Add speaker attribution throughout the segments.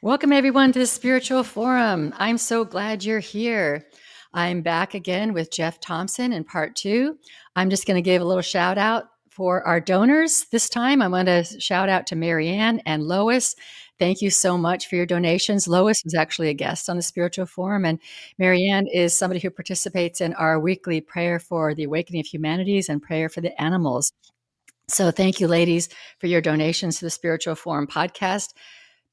Speaker 1: Welcome, everyone, to the Spiritual Forum. I'm so glad you're here. I'm back again with Geoff Thompson in part two. I'm just going to give a little shout out for our donors this time. I want to shout out to Marianne and Lois. Thank you so much for your donations. Lois was actually a guest on the Spiritual Forum, and Marianne is somebody who participates in our weekly prayer for the awakening of humanities and prayer for the animals. So thank you, ladies, for your donations to the Spiritual Forum podcast,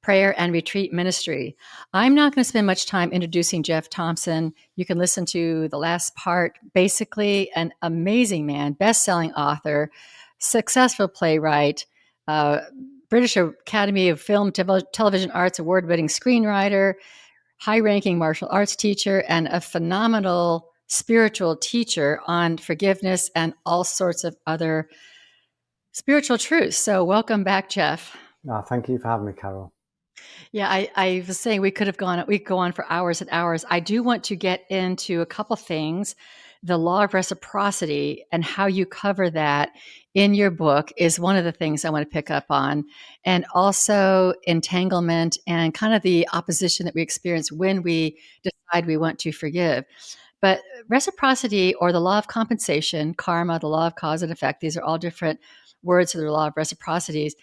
Speaker 1: prayer and retreat ministry. I'm not going to spend much time introducing Geoff Thompson. You can listen to the last part. Basically, an amazing man, best-selling author, successful playwright, uh, British Academy of Film Television Arts award-winning screenwriter, high-ranking martial arts teacher, and a phenomenal spiritual teacher on forgiveness and all sorts of other spiritual truths. So welcome back, Geoff.
Speaker 2: Thank you for having me, Carol.
Speaker 1: Yeah, I was saying we could go on for hours and hours. I do want to get into a couple things. The law of reciprocity and how you cover that in your book is one of the things I want to pick up on. And also entanglement and kind of the opposition that we experience when we decide we want to forgive. But reciprocity, or the law of compensation, karma, the law of cause and effect, these are all different words for the law of reciprocities.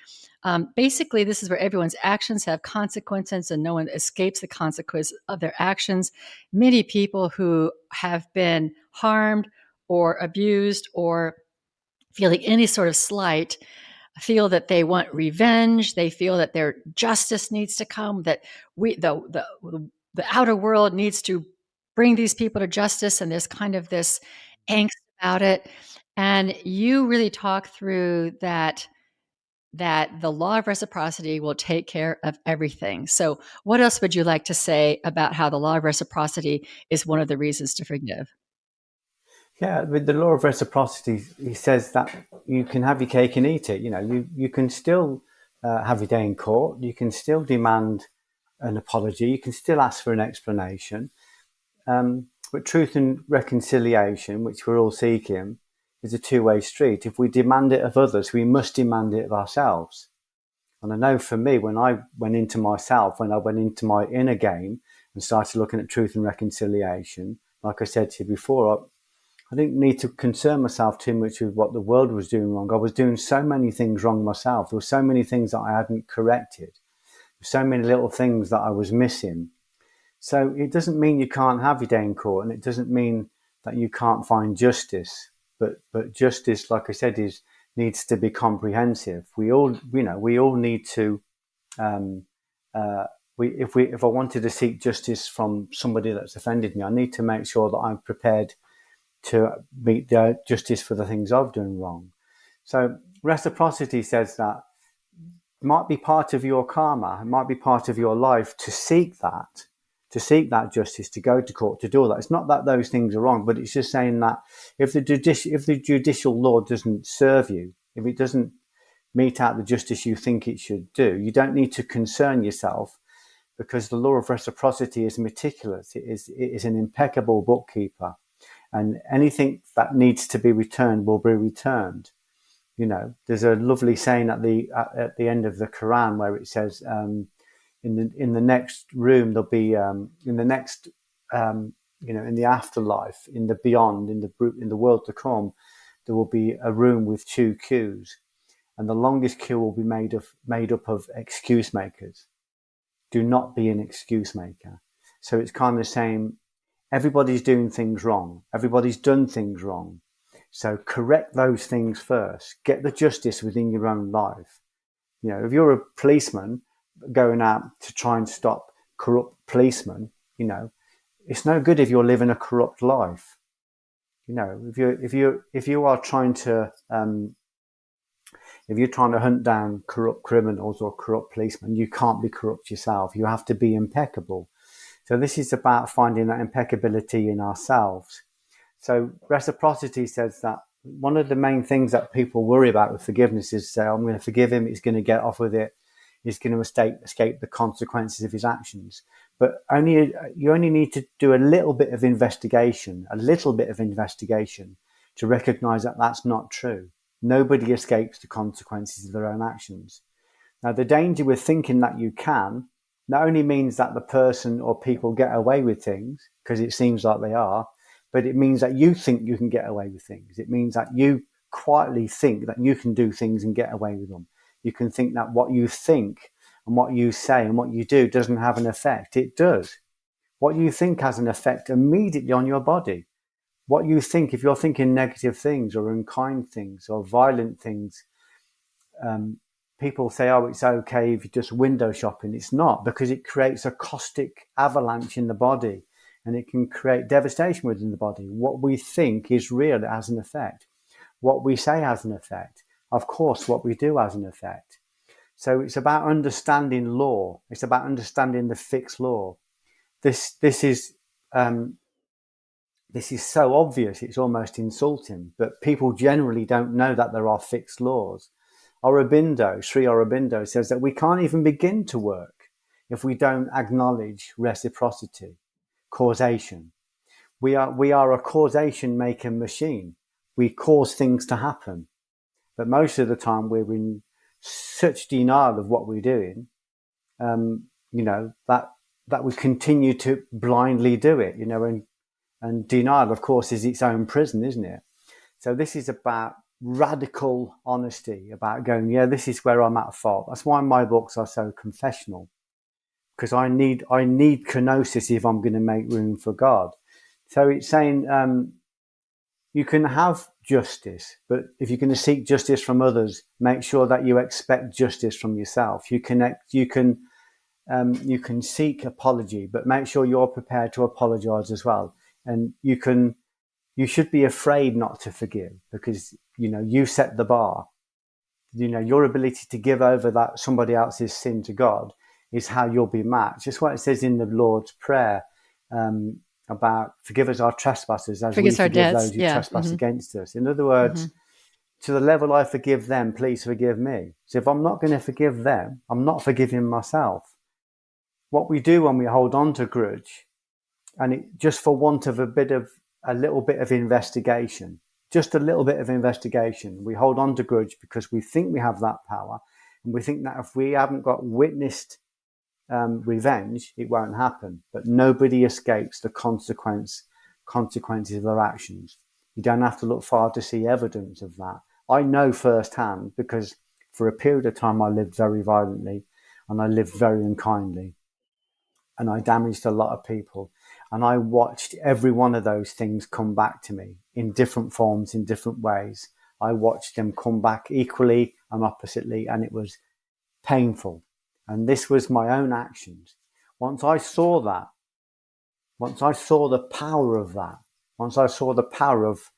Speaker 1: Basically, this is where everyone's actions have consequences and no one escapes the consequence of their actions. Many people who have been harmed or abused or feeling any sort of slight feel that they want revenge. They feel that their justice needs to come, that the outer world needs to bring these people to justice, and there's kind of this angst about it. And you really talk through that the law of reciprocity will take care of everything. So what else would you like to say about how the law of reciprocity is one of the reasons to forgive?
Speaker 2: Yeah, with the law of reciprocity, he says that you can have your cake and eat it. You can still have your day in court. You can still demand an apology. You can still ask for an explanation. But truth and reconciliation, which we're all seeking, is a two-way street. If we demand it of others, we must demand it of ourselves. And I know for me, when I went into myself, when I went into my inner game and started looking at truth and reconciliation, like I said to you before, I didn't need to concern myself too much with what the world was doing wrong. I was doing so many things wrong myself. There were so many things that I hadn't corrected, so many little things that I was missing. So it doesn't mean you can't have your day in court, and it doesn't mean that you can't find justice. But justice, like I said, needs to be comprehensive. We all need to. If I wanted to seek justice from somebody that's offended me, I need to make sure that I'm prepared to meet the justice for the things I've done wrong. So reciprocity says that it might be part of your karma, it might be part of your life to seek that justice, to go to court, to do all that. It's not that those things are wrong, but it's just saying that if the judicial law doesn't serve you, if it doesn't mete out the justice you think it should do, you don't need to concern yourself, because the law of reciprocity is meticulous. It is an impeccable bookkeeper. And anything that needs to be returned will be returned. There's a lovely saying at the end of the Quran where it says, in the next room there'll be in the next in the afterlife, in the beyond, in the world to come, there will be a room with two queues, and the longest queue will be made up of excuse makers. Do not be an excuse maker. So it's kind of saying, everybody's doing things wrong. Everybody's done things wrong. So correct those things first. Get the justice within your own life. If you're a policeman going out to try and stop corrupt policemen, it's no good if you're living a corrupt life. If you are trying to if you're trying to hunt down corrupt criminals or corrupt policemen, you can't be corrupt yourself. You have to be impeccable. So this is about finding that impeccability in ourselves. So reciprocity says that one of the main things that people worry about with forgiveness is say, I'm going to forgive him, he's going to get off with it, he's going to escape the consequences of his actions. But you only need to do a little bit of investigation to recognize that that's not true. Nobody escapes the consequences of their own actions. Now, the danger with thinking that you can not only means that the person or people get away with things because it seems like they are, but it means that you think you can get away with things. It means that you quietly think that you can do things and get away with them. You can think that what you think and what you say and what you do doesn't have an effect. It does. What you think has an effect immediately on your body. What you think, if you're thinking negative things or unkind things or violent things, people say, oh, it's okay if you're just window shopping. It's not, because it creates a caustic avalanche in the body and it can create devastation within the body. What we think is real, it has an effect. What we say has an effect. Of course, what we do has an effect. So it's about understanding law. It's about understanding the fixed law. This is so obvious, it's almost insulting, but people generally don't know that there are fixed laws. Sri Aurobindo says that we can't even begin to work if we don't acknowledge reciprocity, causation. We are a causation making machine. We cause things to happen, but most of the time we're in such denial of what we're doing, that we continue to blindly do it, and denial, of course, is its own prison, isn't it? So this is about radical honesty, about going, yeah, this is where I'm at fault. That's why my books are so confessional, because I need kenosis if I'm going to make room for God. So it's saying you can have justice, but if you're going to seek justice from others, make sure that you expect justice from yourself. You can seek apology, but make sure you're prepared to apologize as well. And you should be afraid not to forgive, because you set the bar. Your ability to give over that somebody else's sin to God is how you'll be matched. Just what it says in the Lord's Prayer, about forgive us our trespasses as we forgive those who trespass against us. In other words, to the level I forgive them, please forgive me. So if I'm not going to forgive them, I'm not forgiving myself. What we do when we hold on to grudge, and it just for want of a little bit of investigation, just a little bit of investigation, we hold on to grudge because we think we have that power, and we think that if we haven't got witnessed revenge, it won't happen. But nobody escapes the consequences of their actions. You don't have to look far to see evidence of that. I know firsthand, because for a period of time I lived very violently and I lived very unkindly and I damaged a lot of people. And I watched every one of those things come back to me in different forms, in different ways. I watched them come back equally and oppositely, and it was painful. And this was my own actions. Once I saw that, once I saw the power of that, once I saw the power of,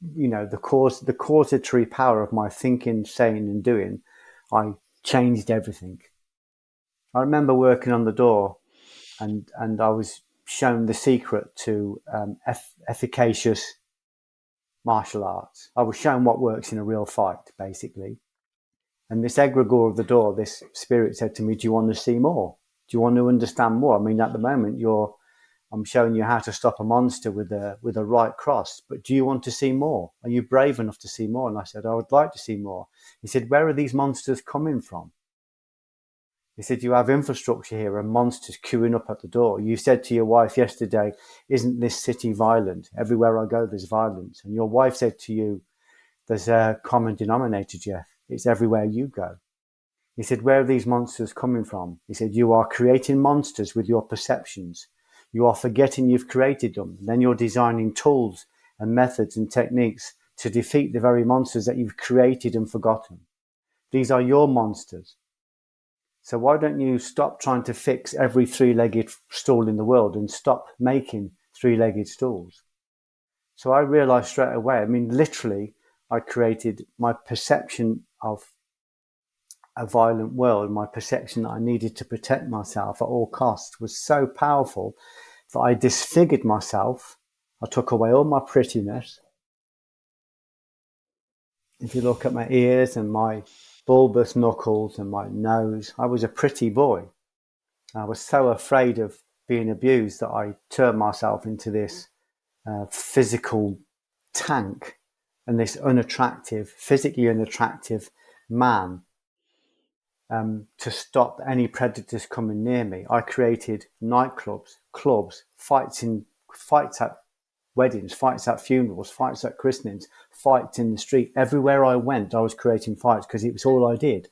Speaker 2: the causatory power of my thinking, saying and doing, I changed everything. I remember working on the door, and I was shown the secret to efficacious martial arts. I was shown what works in a real fight, basically. And this egregore of the door, this spirit said to me, do you want to see more? Do you want to understand more? I mean, at the moment, I'm showing you how to stop a monster with a right cross, but do you want to see more? Are you brave enough to see more? And I said, I would like to see more. He said, where are these monsters coming from? He said, you have infrastructure here and monsters queuing up at the door. You said to your wife yesterday, isn't this city violent? Everywhere I go, there's violence. And your wife said to you, there's a common denominator, Geoff. It's everywhere you go. He said, where are these monsters coming from? He said, you are creating monsters with your perceptions. You are forgetting you've created them. Then you're designing tools and methods and techniques to defeat the very monsters that you've created and forgotten. These are your monsters. So why don't you stop trying to fix every three-legged stool in the world and stop making three-legged stools? So I realized straight away, I mean, literally, I created my perception of a violent world. My perception that I needed to protect myself at all costs was so powerful that I disfigured myself. I took away all my prettiness. If you look at my ears and my bulbous knuckles and my nose, I was a pretty boy. I was so afraid of being abused that I turned myself into this physical tank and this physically unattractive man. to stop any predators coming near me. I created nightclubs, clubs, fights at weddings, fights at funerals, fights at christenings, fights in the street. Everywhere I went, I was creating fights because it was all I did.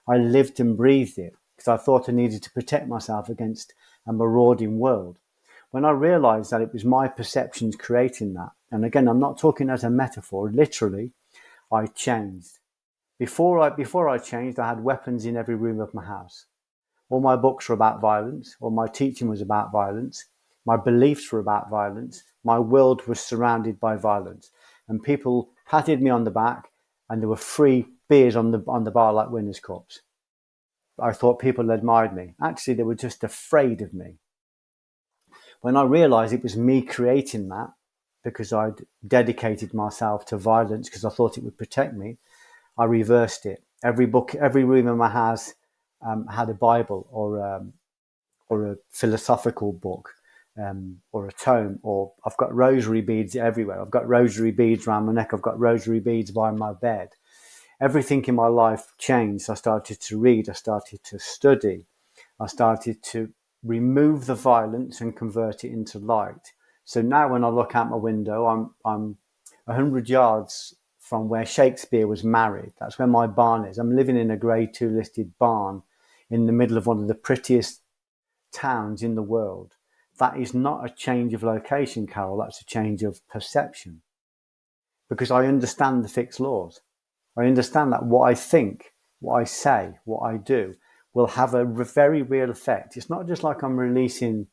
Speaker 2: I lived and breathed it because I thought I needed to protect myself against a marauding world. When I realized that it was my perceptions creating that, and again, I'm not talking as a metaphor, literally, I changed. Before I changed, I had weapons in every room of my house. All my books were about violence, all my teaching was about violence, my beliefs were about violence, my world was surrounded by violence. And people patted me on the back, and there were free beers on the bar like winners' cups. I thought people admired me. Actually, they were just afraid of me. When I realized it was me creating that, because I'd dedicated myself to violence because I thought it would protect me, I reversed it. Every book, every room in my house had a Bible or a philosophical book or a tome. Or I've got rosary beads everywhere. I've got rosary beads around my neck. I've got rosary beads by my bed. Everything in my life changed. I started to read. I started to study. I started to remove the violence and convert it into light. So now when I look out my window, I'm 100 yards from where Shakespeare was married. That's where my barn is. I'm living in a Grade 2 listed barn in the middle of one of the prettiest towns in the world. That is not a change of location, Carol. That's a change of perception. Because I understand the fixed laws. I understand that what I think, what I say, what I do will have a very real effect. It's not just like I'm releasing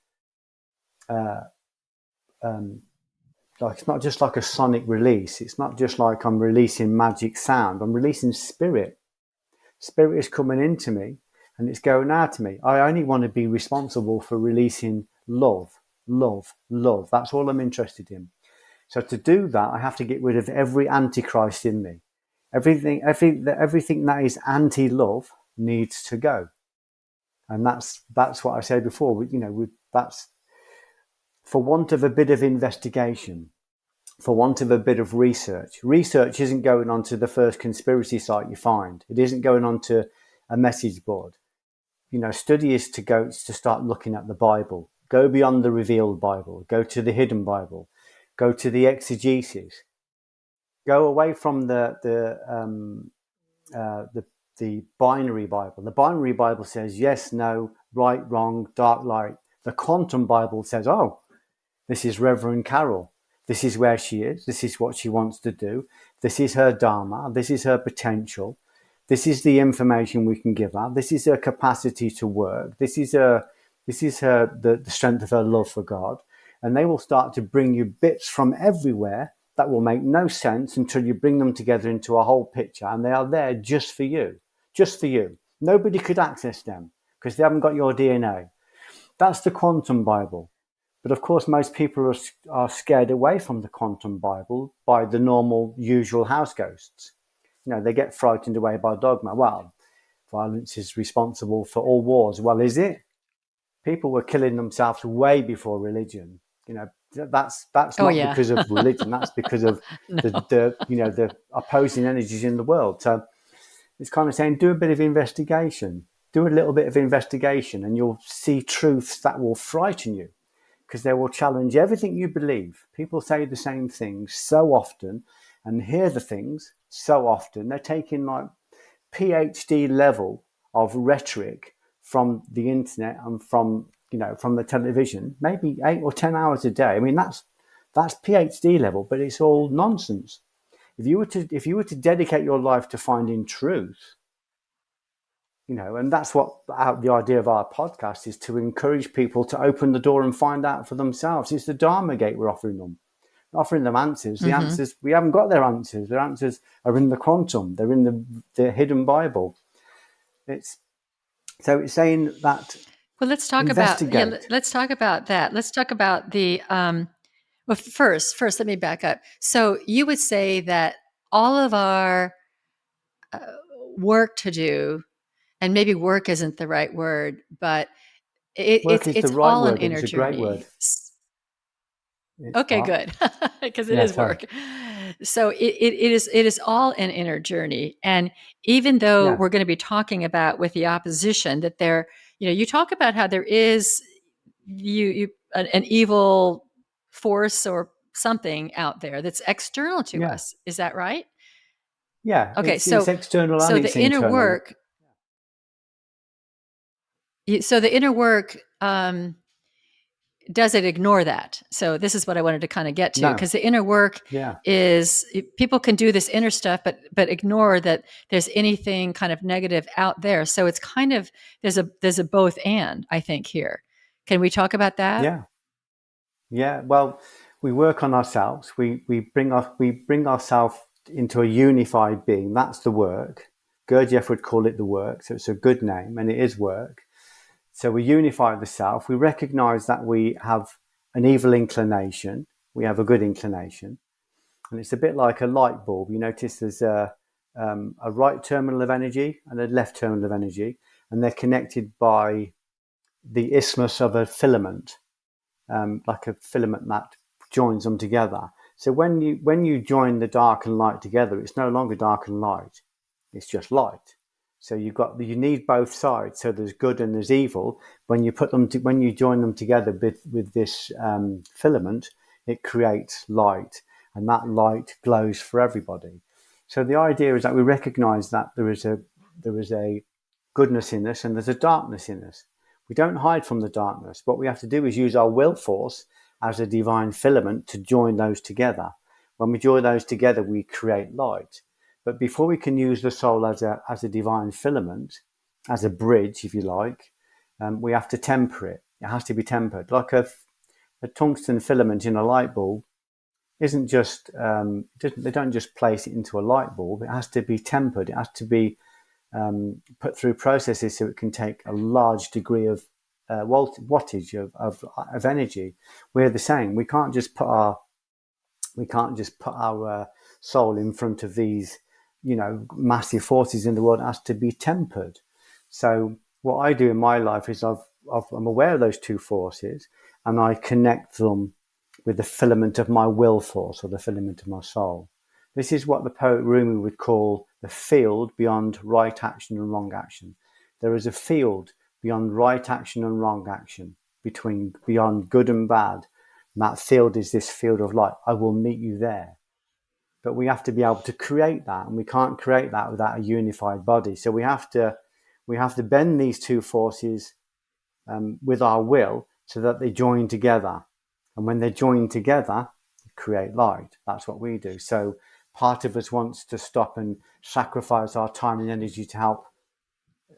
Speaker 2: like it's not just like a sonic release. It's not just like I'm releasing magic sound. I'm releasing spirit. Spirit is coming into me and it's going out to me. I only want to be responsible for releasing love, love, love. That's all I'm interested in. So to do that, I have to get rid of every antichrist in me. Everything that is anti-love needs to go. And that's what I said before. That's for want of a bit of investigation, for want of a bit of research. Research isn't going onto the first conspiracy site you find. It isn't going onto a message board. Study is to start looking at the Bible. Go beyond the revealed Bible. Go to the hidden Bible. Go to the exegesis. Go away from the binary Bible. The binary Bible says yes, no, right, wrong, dark, light. The quantum Bible says, oh, this is Reverend Carol. This is where she is. This is what she wants to do. This is her dharma. This is her potential. This is the information we can give her. This is her capacity to work. This is the strength of her love for God. And they will start to bring you bits from everywhere that will make no sense until you bring them together into a whole picture. And they are there just for you. Just for you. Nobody could access them because they haven't got your DNA. That's the quantum Bible. But of course, most people are scared away from the quantum Bible by the normal, usual house ghosts. They get frightened away by dogma. Well, violence is responsible for all wars. Well, is it? People were killing themselves way before religion. That's
Speaker 1: Oh
Speaker 2: not
Speaker 1: yeah.
Speaker 2: because of religion. That's because of
Speaker 1: No.
Speaker 2: the opposing energies in the world. So it's kind of saying, do a bit of investigation. Do a little bit of investigation, and you'll see truths that will frighten you, because they will challenge everything you believe. People say the same things so often and hear the things so often. They're taking like PhD level of rhetoric from the internet and from the television, maybe 8 or 10 hours a day. I mean, that's PhD level, but it's all nonsense. If you were to dedicate your life to finding truth, and that's what the idea of our podcast is, to encourage people to open the door and find out for themselves. It's the Dharma gate we're offering them. We're offering them answers. The answers, we haven't got their answers. Their answers are in the quantum. They're in the hidden Bible. It's saying that
Speaker 1: Well, let's talk about
Speaker 2: investigate.
Speaker 1: let's talk about that. Let's talk about the well, first let me back up. So you would say that all of our uh, work to do, and maybe work isn't the right word, but
Speaker 2: Work is the
Speaker 1: it's
Speaker 2: right
Speaker 1: all an
Speaker 2: word, but
Speaker 1: inner
Speaker 2: it's a great word.
Speaker 1: journey.
Speaker 2: It's
Speaker 1: Okay,
Speaker 2: what?
Speaker 1: good, because it
Speaker 2: Yeah,
Speaker 1: is
Speaker 2: sorry.
Speaker 1: work. So it is all an inner journey. And even though
Speaker 2: Yeah,
Speaker 1: we're going to be talking about with the opposition that there, you talk about how there is an evil force or something out there that's external to
Speaker 2: yeah,
Speaker 1: us. Is that right?
Speaker 2: yeah.
Speaker 1: Okay,
Speaker 2: It's external and
Speaker 1: so
Speaker 2: it's
Speaker 1: the inner
Speaker 2: internal.
Speaker 1: work, so the inner work, does it ignore that? So this is what I wanted to kind of get to,
Speaker 2: No,
Speaker 1: because the inner work
Speaker 2: yeah,
Speaker 1: is, people can do this inner stuff, but ignore that there's anything kind of negative out there. So it's kind of, there's a both and, I think, here. Can we talk about that?
Speaker 2: yeah, yeah. Well, we work on ourselves. We bring ourselves into a unified being. That's the work. Gurdjieff would call it the work. So it's a good name, and it is work. So we unify the self. We recognize that we have an evil inclination. We have a good inclination. And it's a bit like a light bulb. You notice there's a right terminal of energy and a left terminal of energy, and they're connected by the isthmus of a filament, like a filament that joins them together. So when you join the dark and light together, it's no longer dark and light; it's just light. So you need both sides. So there's good and there's evil. When you join them together with this filament, it creates light, and that light glows for everybody. So the idea is that we recognise that there is a goodness in us and there's a darkness in us. We don't hide from the darkness. What we have to do is use our will force as a divine filament to join those together. When we join those together, we create light. But before we can use the soul as a divine filament, as a bridge, if you like, we have to temper it. It has to be tempered. Like a tungsten filament in a light bulb isn't just, they don't just place it into a light bulb. It has to be tempered. It has to be put through processes so it can take a large degree of wattage of energy. We're the same. We can't just put our soul in front of these, massive forces in the world. It has to be tempered. So what I do in my life is I'm aware of those two forces, and I connect them with the filament of my will force or the filament of my soul. This is what the poet Rumi would call the field beyond right action and wrong action. There is a field beyond right action and wrong action, beyond good and bad. And that field is this field of light. I will meet you there. But we have to be able to create that, and we can't create that without a unified body. So we have to bend these two forces with our will so that they join together. And when they join together, they create light. That's what we do. So part of us wants to stop and sacrifice our time and energy to help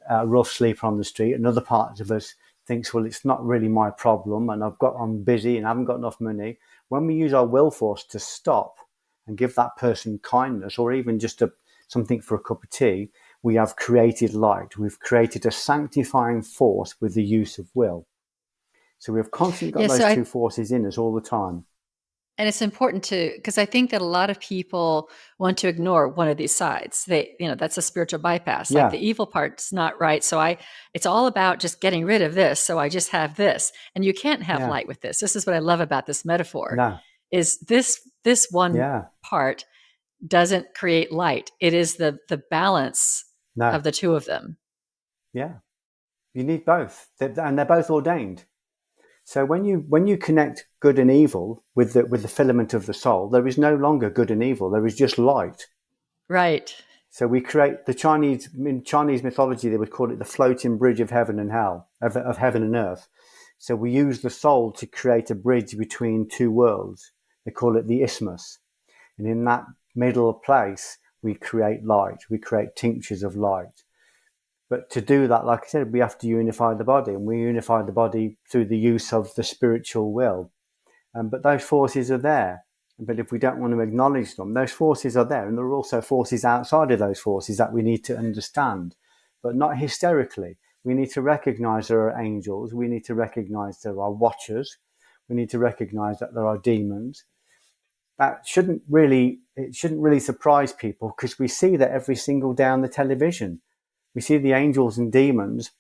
Speaker 2: a rough sleeper on the street. Another part of us thinks, well, it's not really my problem, and I'm busy and I haven't got enough money. When we use our will force to stop and give that person kindness, or even just something for a cup of tea, we have created light. We've created a sanctifying force with the use of will. So we've constantly got
Speaker 1: Yeah.
Speaker 2: those two forces in us all the time.
Speaker 1: And it's important because I think that a lot of people want to ignore one of these sides. That's a spiritual bypass. Like,
Speaker 2: Yeah,
Speaker 1: the evil part's not right. So it's all about just getting rid of this. So I just have this, and you can't have
Speaker 2: yeah,
Speaker 1: light with this. This is what I love about this metaphor,
Speaker 2: no,
Speaker 1: is this one
Speaker 2: yeah,
Speaker 1: part doesn't create light. It is the balance
Speaker 2: no,
Speaker 1: of the two of them.
Speaker 2: yeah. You need both, and they're both ordained. So when you connect good and evil with the filament of the soul, there is no longer good and evil. There is just light.
Speaker 1: Right.
Speaker 2: So we create in Chinese mythology, they would call it the floating bridge of heaven and hell, of heaven and earth. So we use the soul to create a bridge between two worlds. They call it the isthmus. And in that middle place, we create light. We create tinctures of light. But to do that, like I said, we have to unify the body, and we unify the body through the use of the spiritual will. But those forces are there. But if we don't want to acknowledge them, those forces are there. And there are also forces outside of those forces that we need to understand, but not hysterically. We need to recognize there are angels. We need to recognize there are watchers. We need to recognize that there are demons. It shouldn't really surprise people, because we see that every single day on the television. We see the angels and demons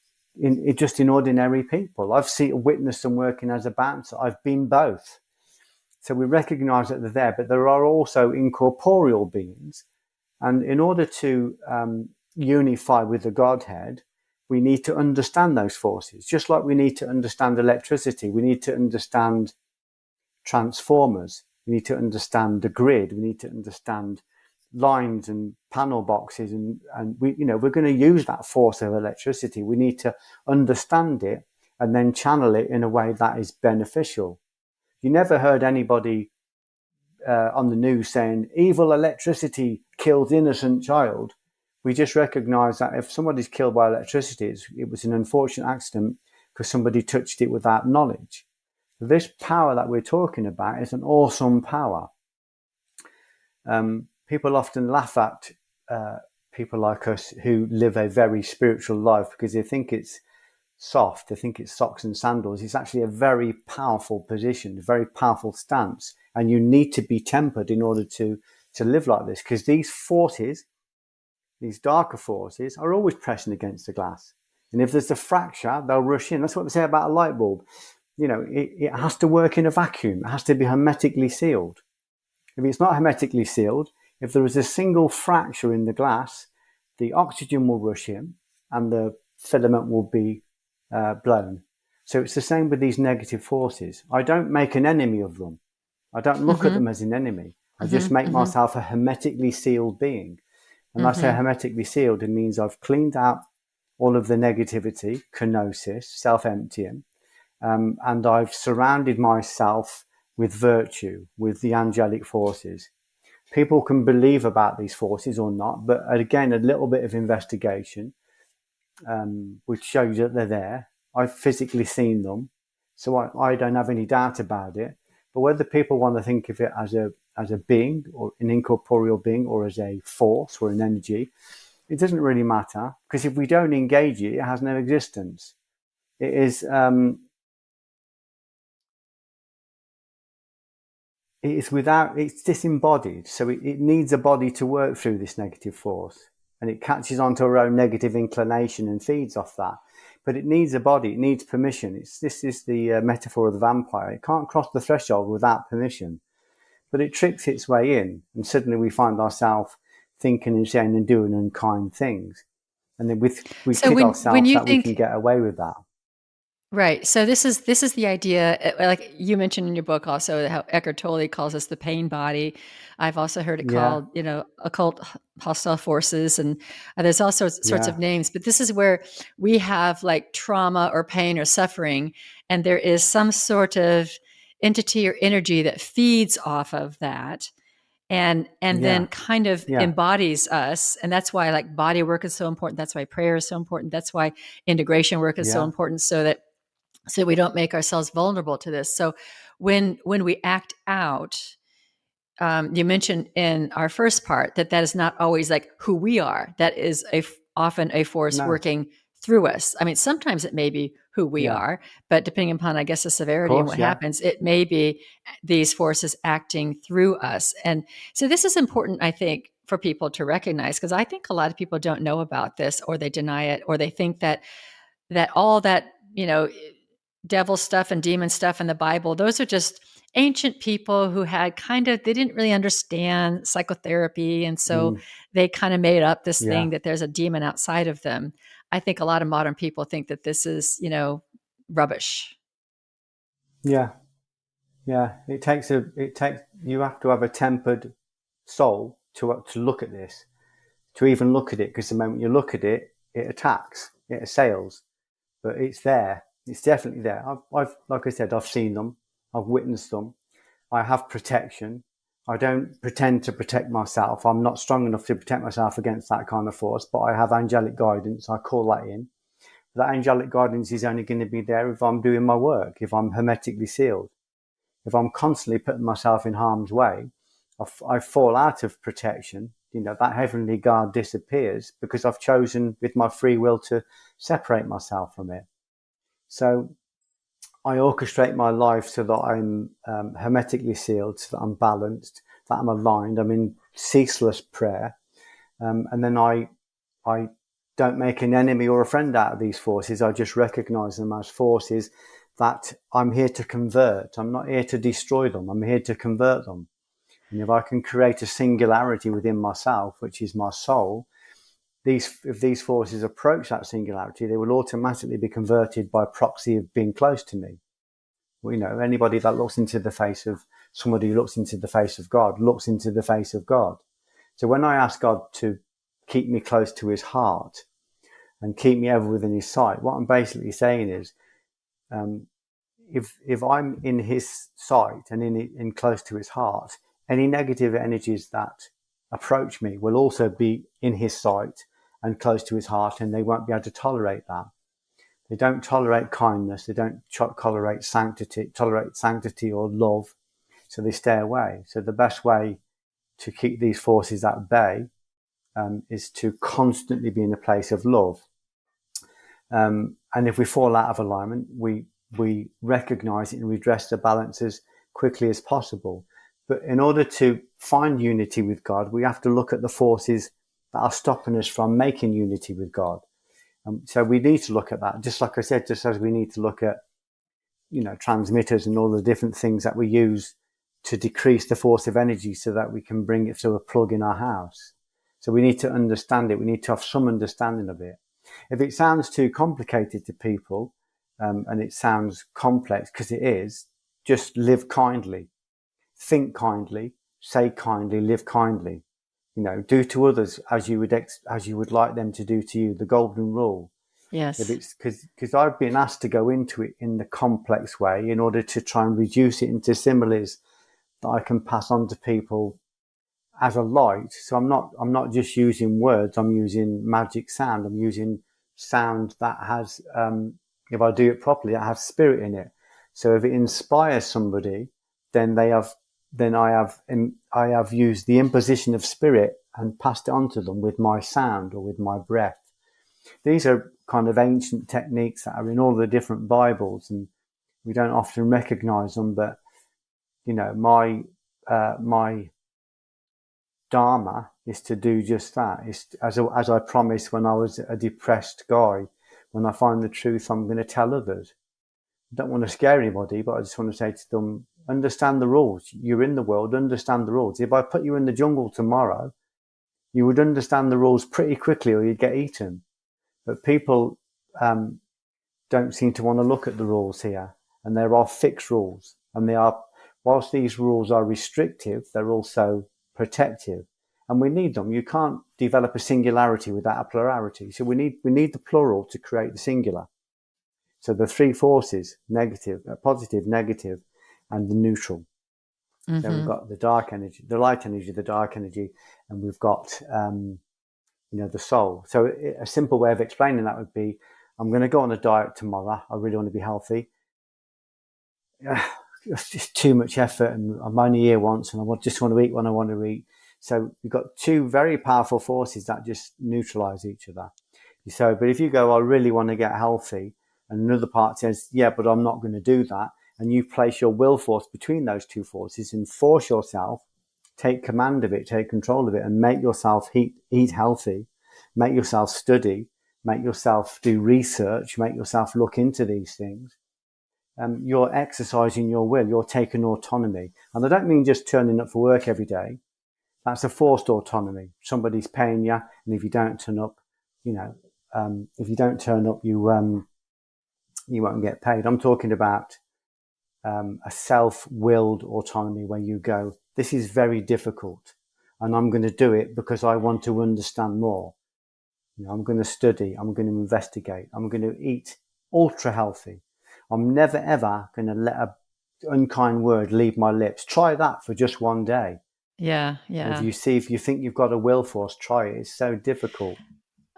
Speaker 2: just in ordinary people. I've witnessed them working as a bouncer. I've been both. So we recognize that they're there, but there are also incorporeal beings. And in order to unify with the Godhead, we need to understand those forces. Just like we need to understand electricity, we need to understand transformers, we need to understand the grid, we need to understand lines and panel boxes, and we, we're going to use that force of electricity. We need to understand it and then channel it in a way that is beneficial. You never heard anybody on the news saying evil electricity killed innocent child. We just recognize that if somebody's killed by electricity, it was an unfortunate accident because somebody touched it without knowledge. This power that we're talking about is an awesome power. People often laugh at people like us who live a very spiritual life because they think it's soft, they think it's socks and sandals. It's actually a very powerful position, a very powerful stance, and you need to be tempered in order to live like this, because these forces, these darker forces, are always pressing against the glass. And if there's a fracture, they'll rush in. That's what they say about a light bulb. It has to work in a vacuum. It has to be hermetically sealed. If it's not hermetically sealed, if there is a single fracture in the glass, the oxygen will rush in and the filament will be blown. So it's the same with these negative forces. I don't make an enemy of them. I don't look at them as an enemy. I just make myself a hermetically sealed being. And I say hermetically sealed, it means I've cleaned out all of the negativity, kenosis, self-emptying, and I've surrounded myself with virtue, with the angelic forces. People can believe about these forces or not, but again, a little bit of investigation, which shows that they're there. I've physically seen them, so I don't have any doubt about it. But whether people want to think of it as a being, or an incorporeal being, or as a force or an energy, it doesn't really matter, because if we don't engage it, it has no existence. It is it's disembodied, so it needs a body to work through this negative force, and it catches onto our own negative inclination and feeds off that. But it needs a body, it needs permission. This is the metaphor of the vampire. It can't cross the threshold without permission, but it tricks its way in, and suddenly we find ourselves thinking and saying and doing unkind things, and then we
Speaker 1: So
Speaker 2: kid
Speaker 1: when
Speaker 2: ourselves
Speaker 1: you
Speaker 2: that we can
Speaker 1: think,
Speaker 2: get away with that.
Speaker 1: right, so this is the idea, like you mentioned in your book also, how Eckhart Tolle calls us the pain body. I've also heard it
Speaker 2: Yeah,
Speaker 1: called, occult hostile forces, and there's all sorts
Speaker 2: yeah,
Speaker 1: of names. But this is where we have like trauma or pain or suffering, and there is some sort of entity or energy that feeds off of that, and
Speaker 2: yeah,
Speaker 1: then kind of
Speaker 2: yeah,
Speaker 1: embodies us. And that's why like body work is so important. That's why prayer is so important. That's why integration work is so
Speaker 2: yeah,
Speaker 1: important, so we don't make ourselves vulnerable to this. So when we act out, you mentioned in our first part that is not always like who we are. That is often a force
Speaker 2: no,
Speaker 1: working through us. I mean, sometimes it may be who we
Speaker 2: yeah,
Speaker 1: are, but depending upon, I guess, the
Speaker 2: of
Speaker 1: severity and
Speaker 2: course,
Speaker 1: what
Speaker 2: yeah,
Speaker 1: happens, it may be these forces acting through us. And so this is important, I think, for people to recognize, because I think a lot of people don't know about this, or they deny it, or they think that all that, devil stuff and demon stuff in the Bible, those are just ancient people who had they didn't really understand psychotherapy. And so
Speaker 2: mm,
Speaker 1: they kind of made up this
Speaker 2: yeah,
Speaker 1: thing that there's a demon outside of them. I think a lot of modern people think that this is, rubbish.
Speaker 2: yeah, yeah. You have to have a tempered soul to look at this, to even look at it, because the moment you look at it, it attacks, it assails. But it's there. It's definitely there. I've like I said, I've seen them. I've witnessed them. I have protection. I don't pretend to protect myself. I'm not strong enough to protect myself against that kind of force, but I have angelic guidance. I call that in. That angelic guidance is only going to be there if I'm doing my work, if I'm hermetically sealed. If I'm constantly putting myself in harm's way, I fall out of protection. That heavenly guard disappears because I've chosen with my free will to separate myself from it. So I orchestrate my life so that I'm hermetically sealed, so that I'm balanced, that I'm aligned. I'm in ceaseless prayer, and then I don't make an enemy or a friend out of these forces. I just recognize them as forces that I'm here to convert. I'm not here to destroy them. I'm here to convert them. And if I can create a singularity within myself, which is my soul, if these forces approach that singularity, they will automatically be converted by proxy of being close to me. Well, anybody that looks into the face of somebody who looks into the face of God looks into the face of God. So when I ask God to keep me close to his heart and keep me ever within his sight, what I'm basically saying is, if I'm in his sight and in close to his heart, any negative energies that approach me will also be in his sight and close to his heart, and they won't be able to tolerate that. They don't tolerate kindness. They don't tolerate sanctity or love. So they stay away. So the best way to keep these forces at bay is to constantly be in a place of love. And if we fall out of alignment, we recognize it and redress the balance as quickly as possible. But in order to find unity with God, we have to look at the forces that are stopping us from making unity with God. So we need to look at that, just like I said, just as we need to look at, transmitters and all the different things that we use to decrease the force of energy so that we can bring it through a plug in our house. So we need to understand it. We need to have some understanding of it. If it sounds too complicated to people, and it sounds complex, because it is, just live kindly, think kindly, say kindly, live kindly. Do to others as you would like them to do to you. The golden rule. If
Speaker 1: Yes.
Speaker 2: it's because I've been asked to go into it in the complex way in order to try and reduce it into similes that I can pass on to people as a light. So I'm not just using words. I'm using magic sound. I'm using sound that has, if I do it properly, it has spirit in it. So if it inspires somebody, then I have used the imposition of spirit and passed it on to them with my sound or with my breath. These are kind of ancient techniques that are in all the different Bibles, and we don't often recognize them. But my dharma is to do just that. It's, as I promised when I was a depressed guy, when I find the truth, I'm going to tell others. I don't want to scare anybody, but I just want to say to them, understand the rules. You're in the world, understand the rules. If I put you in the jungle tomorrow, you would understand the rules pretty quickly or you'd get eaten. But people don't seem to want to look at the rules here. And there are fixed rules. And whilst these rules are restrictive, they're also protective. And we need them. You can't develop a singularity without a plurality. So we need the plural to create the singular. So the three forces, positive, negative, and the neutral. Mm-hmm. So we've got the dark energy, the light energy, the dark energy, and we've got, the soul. So a simple way of explaining that would be, I'm going to go on a diet tomorrow. I really want to be healthy. It's just too much effort, and I'm only here once, and I just want to eat when I want to eat. So we've got two very powerful forces that just neutralize each other. So, but if you go, I really want to get healthy, and another part says, yeah, but I'm not going to do that, and you place your will force between those two forces and force yourself, take command of it, take control of it, and make yourself eat healthy, make yourself study, make yourself do research, make yourself look into these things. You're exercising your will, you're taking autonomy. And I don't mean just turning up for work every day. That's a forced autonomy. Somebody's paying you, and if you don't turn up, if you don't turn up, you won't get paid. I'm talking about a self-willed autonomy where you go, this is very difficult, and I'm going to do it because I want to understand more. I'm going to study. I'm going to investigate. I'm going to eat ultra healthy. I'm never ever going to let an unkind word leave my lips. Try that for just one day.
Speaker 1: Yeah.
Speaker 2: If you think you've got a will force, try it. It's so difficult.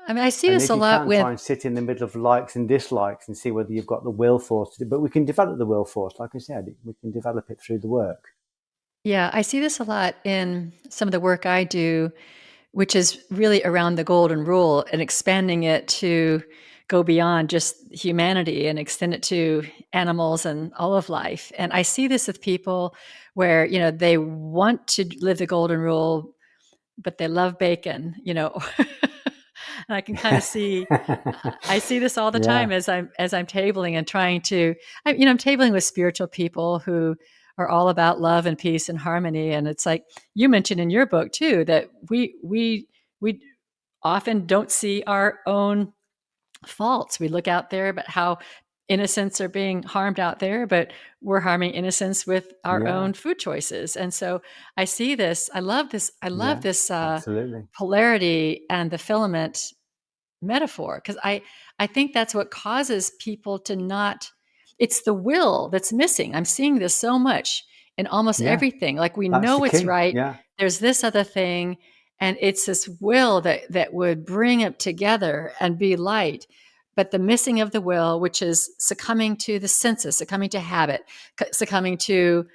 Speaker 1: I mean, I see
Speaker 2: And
Speaker 1: this
Speaker 2: if
Speaker 1: a
Speaker 2: you
Speaker 1: lot
Speaker 2: can,
Speaker 1: with.
Speaker 2: try and sit in the middle of likes and dislikes and see whether you've got the will force to do. But we can develop the will force, like I said, we can develop it through the work.
Speaker 1: Yeah, I see this a lot in some of the work I do, which is really around the golden rule and expanding it to go beyond just humanity and extend it to animals and all of life. And I see this with people where, they want to live the golden rule, but they love bacon, And I can kind of see, I see this all the
Speaker 2: Yeah,
Speaker 1: time as I'm tabling and trying to, I'm tabling with spiritual people who are all about love and peace and harmony. And it's like you mentioned in your book too, that we often don't see our own faults. We look out there, but how innocents are being harmed out there, but we're harming innocents with our
Speaker 2: yeah,
Speaker 1: own food choices. And so I see this. I love this. I love
Speaker 2: yeah,
Speaker 1: this
Speaker 2: absolutely.
Speaker 1: polarity and the filament metaphor, because I think that's what causes people to not. It's the will that's missing. I'm seeing this so much in almost
Speaker 2: Yeah,
Speaker 1: everything. Like we
Speaker 2: that's the
Speaker 1: know it's
Speaker 2: key.
Speaker 1: right.
Speaker 2: Yeah,
Speaker 1: There's this other thing, and it's this will that would bring it together and be light. But the missing of the will, which is succumbing to the senses, succumbing to habit, succumbing to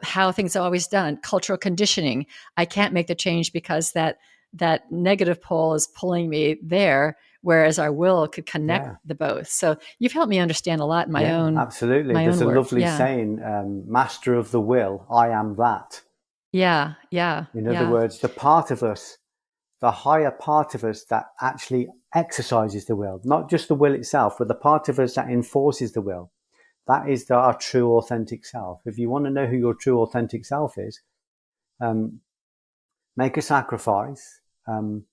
Speaker 1: how things are always done, cultural conditioning. I can't make the change because that negative pole is pulling me there, whereas our will could connect
Speaker 2: yeah,
Speaker 1: the both. So you've helped me understand a lot in my
Speaker 2: yeah,
Speaker 1: own
Speaker 2: absolutely.
Speaker 1: my
Speaker 2: There's
Speaker 1: own
Speaker 2: a
Speaker 1: work.
Speaker 2: lovely
Speaker 1: Yeah.
Speaker 2: saying, master of the will, I am that.
Speaker 1: Yeah. Yeah.
Speaker 2: In other
Speaker 1: Yeah.
Speaker 2: words, the part of us, the higher part of us that actually exercises the will, not just the will itself, but the part of us that enforces the will. That is our true, authentic self. If you want to know who your true, authentic self is, um, make a sacrifice, and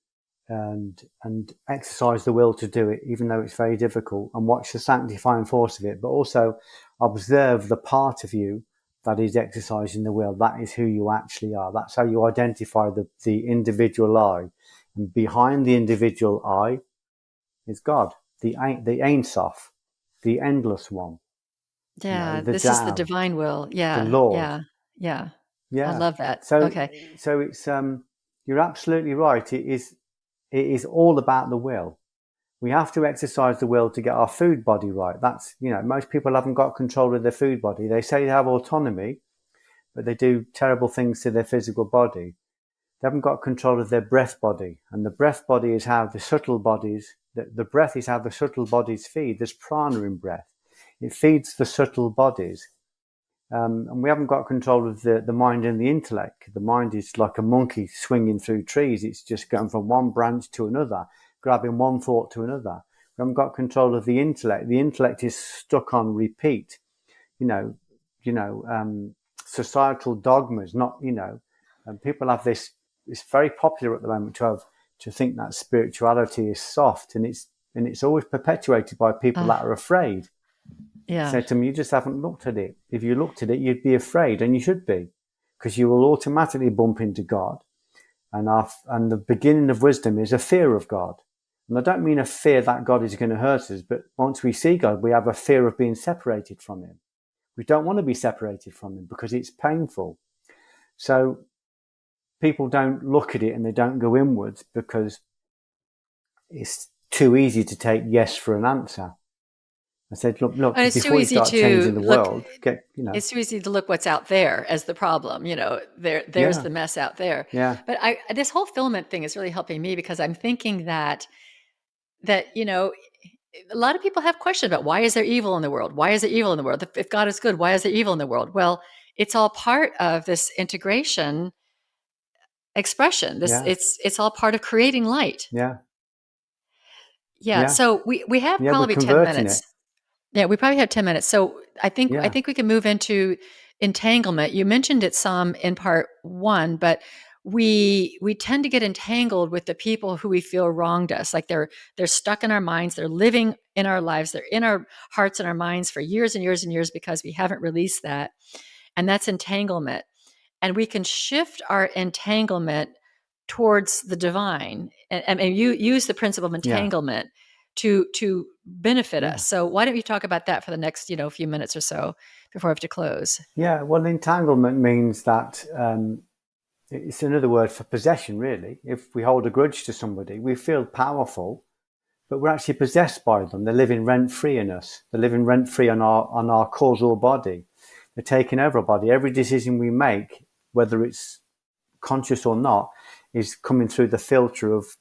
Speaker 2: exercise the will to do it, even though it's very difficult, and watch the sanctifying force of it. But also observe the part of you that is exercising the will. That is who you actually are. That's how you identify the individual I. And behind the individual I is God, the Ein Sof, the endless one,
Speaker 1: Yeah.
Speaker 2: the
Speaker 1: This is the
Speaker 2: Tao,
Speaker 1: divine will.
Speaker 2: the
Speaker 1: Yeah.
Speaker 2: Lord.
Speaker 1: Yeah. Yeah. I
Speaker 2: Yeah.
Speaker 1: love that.
Speaker 2: So
Speaker 1: Okay.
Speaker 2: so it's you're absolutely right. It is all about the will. We have to exercise the will to get our food body right. That's, most people haven't got control of their food body. They say they have autonomy, but they do terrible things to their physical body. They haven't got control of their breath body. And the breath body is how the subtle bodies, the breath is how the subtle bodies feed. There's prana in breath. It feeds the subtle bodies. And we haven't got control of the mind and the intellect. The mind is like a monkey swinging through trees. It's just going from one branch to another, grabbing one thought to another. We haven't got control of the intellect. The intellect is stuck on repeat. You know, societal dogmas. Not, and people have this. It's very popular at the moment to think that spirituality is soft, and it's always perpetuated by people
Speaker 1: Uh,
Speaker 2: that are afraid.
Speaker 1: yeah.
Speaker 2: Said to me, you just haven't looked at it. If you looked at it, you'd be afraid, and you should be, because you will automatically bump into God. And the beginning of wisdom is a fear of God. And I don't mean a fear that God is going to hurt us, but once we see God, we have a fear of being separated from him. We don't want to be separated from him because it's painful. So people don't look at it and they don't go inwards because it's too easy to take yes for an answer. I said, look,
Speaker 1: And it's too
Speaker 2: before you
Speaker 1: easy
Speaker 2: start
Speaker 1: to
Speaker 2: changing the
Speaker 1: look.
Speaker 2: world,
Speaker 1: It's too easy to look what's out there as the problem. There's
Speaker 2: yeah,
Speaker 1: the mess out there.
Speaker 2: yeah,
Speaker 1: But this whole filament thing is really helping me, because I'm thinking that a lot of people have questions about, why is there evil in the world? Why is there evil in the world? If God is good, why is there evil in the world? Well, it's all part of this integration expression. This
Speaker 2: yeah,
Speaker 1: it's all part of creating light.
Speaker 2: yeah,
Speaker 1: Yeah.
Speaker 2: yeah.
Speaker 1: So we have
Speaker 2: Yeah, we're
Speaker 1: probably 10
Speaker 2: converting
Speaker 1: minutes.
Speaker 2: it.
Speaker 1: Yeah, we probably have 10 minutes. So I
Speaker 2: Yeah,
Speaker 1: think we can move into entanglement. You mentioned it some in part one, but we tend to get entangled with the people who we feel wronged us. Like they're stuck in our minds, they're living in our lives, they're in our hearts and our minds for years and years and years because we haven't released that. And that's entanglement. And we can shift our entanglement towards the divine, and you use the principle of
Speaker 2: yeah,
Speaker 1: entanglement to benefit
Speaker 2: yeah,
Speaker 1: us. So why don't you talk about that for the next few minutes or so before we have to close?
Speaker 2: yeah. Well, entanglement means that it's another word for possession, really. If we hold a grudge to somebody, we feel powerful, but we're actually possessed by them. They're living rent free in us. They're living rent free on our causal body. They're taking over our body. Every decision we make, whether it's conscious or not, is coming through the filter of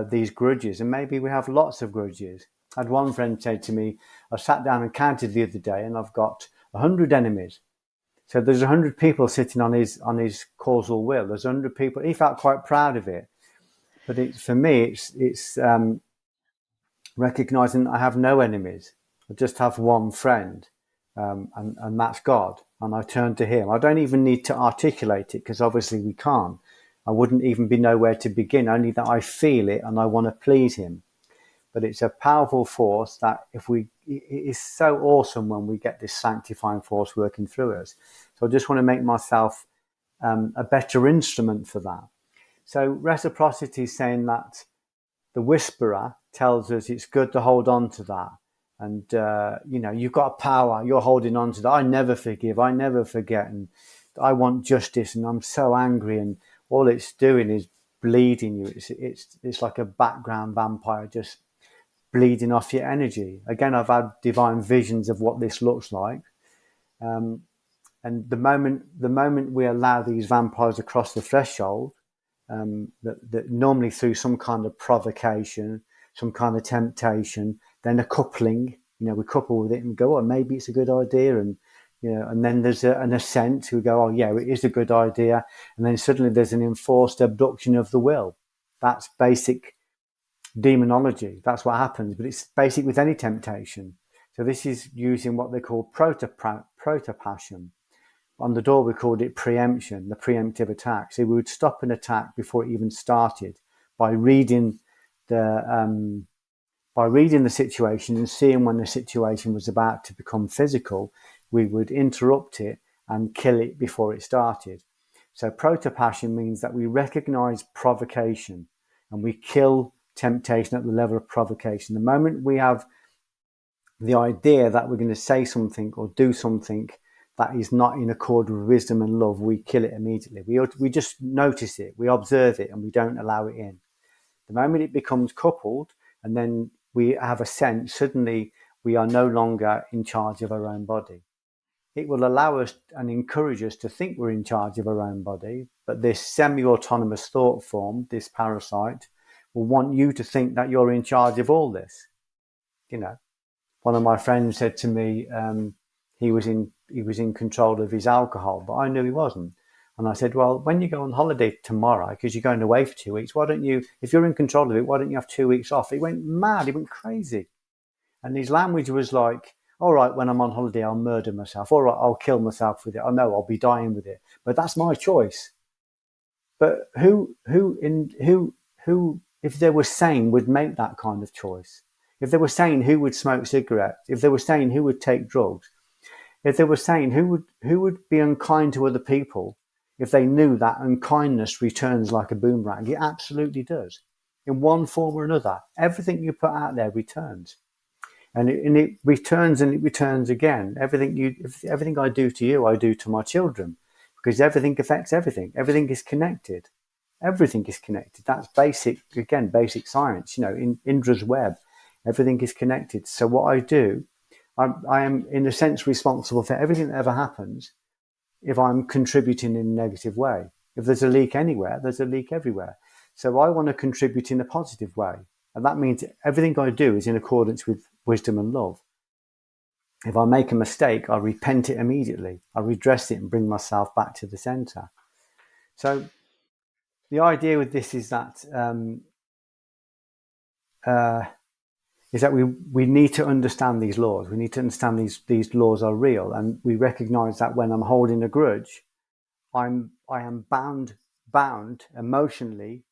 Speaker 2: these grudges. And maybe we have lots of grudges. I had one friend say to me, I sat down and counted the other day, and I've got 100 enemies. So there's 100 people sitting on his causal will. There's 100 people. He felt quite proud of it. But for me, it's recognizing that I have no enemies. I just have one friend, and that's God. And I turn to Him. I don't even need to articulate it because obviously we can't. I wouldn't even be nowhere to begin, only that I feel it and I want to please Him. But it's a powerful force that it is so awesome when we get this sanctifying force working through us. So I just want to make myself a better instrument for that. So reciprocity is saying that the whisperer tells us it's good to hold on to that. And, you've got power, you're holding on to that. I never forgive, I never forget. And I want justice and I'm so angry. And all it's doing is bleeding you. It's like a background vampire just bleeding off your energy. Again, I've had divine visions of what this looks like. And the moment we allow these vampires across the threshold, that normally through some kind of provocation, some kind of temptation, then a coupling, we couple with it and go, oh, maybe it's a good idea. And, and then there's an assent who go, oh, yeah, it is a good idea. And then suddenly there's an enforced abduction of the will. That's basic demonology. That's what happens. But it's basic with any temptation. So this is using what they call protopassion. On the door, we called it preemption, the preemptive attack. So we would stop an attack before it even started by reading the situation and seeing when the situation was about to become physical. We would interrupt it and kill it before it started. So protopassion means that we recognize provocation and we kill temptation at the level of provocation. The moment we have the idea that we're going to say something or do something that is not in accord with wisdom and love, we kill it immediately. We just notice it, we observe it, and we don't allow it in. The moment it becomes coupled, and then we have a sense, suddenly we are no longer in charge of our own body. It will allow us and encourage us to think we're in charge of our own body, but this semi-autonomous thought form, this parasite, will want you to think that you're in charge of all this. One of my friends said to me, he was in control of his alcohol, but I knew he wasn't. And I said, well, when you go on holiday tomorrow, because you're going away for 2 weeks, why don't you, if you're in control of it, why don't you have 2 weeks off? He went mad, he went crazy. And his language was like, all right, when I'm on holiday, I'll murder myself. All right, I'll kill myself with it. I know I'll be dying with it, but that's my choice. But who, if they were sane, would make that kind of choice? If they were sane, who would smoke cigarettes? If they were sane, who would take drugs? If they were sane, who would be unkind to other people if they knew that unkindness returns like a boomerang? It absolutely does. In one form or another, everything you put out there returns. And it returns and it returns again. Everything I do to you, I do to my children, because everything affects everything. Everything is connected. Everything is connected. That's basic science. In Indra's web, everything is connected. So what I do, I am in a sense responsible for everything that ever happens if I'm contributing in a negative way. If there's a leak anywhere, there's a leak everywhere. So I want to contribute in a positive way. And that means everything I do is in accordance with wisdom and love. If I make a mistake, I repent it immediately. I redress it and bring myself back to the center. So the idea with this is that we need to understand these laws. We need to understand these laws are real, and we recognize that when I'm holding a grudge, I am bound emotionally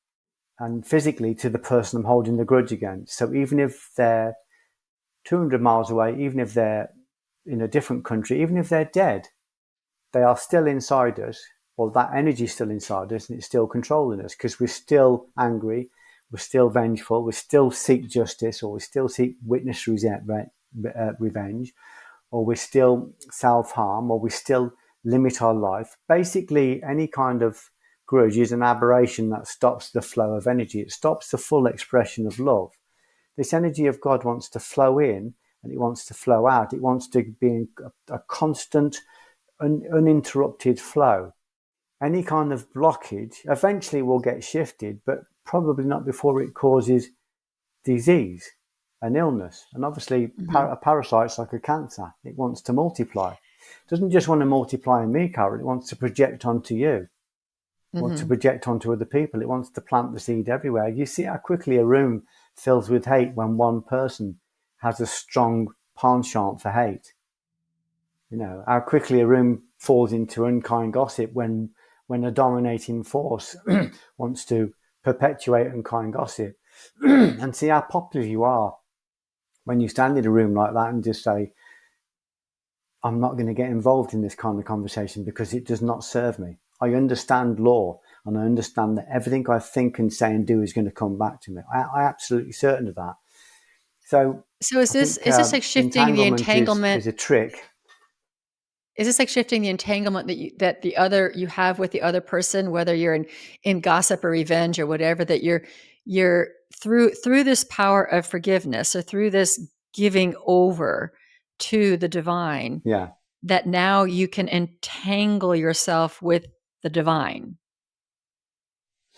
Speaker 2: and physically to the person I'm holding the grudge against. So even if they're 200 miles away, even if they're in a different country, even if they're dead, they are still inside us. Well, that energy is still inside us and it's still controlling us because we're still angry, we're still vengeful, we still seek justice, or we still seek witness revenge, or we still self-harm, or we still limit our life. Basically, any kind of grudge is an aberration that stops the flow of energy. It stops the full expression of love. This energy of God wants to flow in and it wants to flow out. It wants to be in a constant, uninterrupted flow. Any kind of blockage eventually will get shifted, but probably not before it causes disease and illness. And obviously, a parasite's like a cancer. It wants to multiply. It doesn't just want to multiply in me, Carol. It wants to project onto you. wants to
Speaker 1: Mm-hmm.
Speaker 2: project onto other people. It wants to plant the seed everywhere. You see how quickly a room fills with hate when one person has a strong penchant for hate. How quickly a room falls into unkind gossip when a dominating force wants to perpetuate unkind gossip. And see how popular you are when you stand in a room like that and just say, I'm not going to get involved in this kind of conversation because it does not serve me. I understand law and I understand that everything I think and say and do is going to come back to me. I'm absolutely certain of that. So
Speaker 1: So is
Speaker 2: I
Speaker 1: this
Speaker 2: think
Speaker 1: is this like shifting the
Speaker 2: entanglement
Speaker 1: entanglement?
Speaker 2: is a trick.
Speaker 1: Is this like shifting the entanglement that the other you have with the other person, whether you're in gossip or revenge or whatever, that you're through this power of forgiveness or through this giving over to the divine,
Speaker 2: Yeah.
Speaker 1: that now you can entangle yourself with the divine.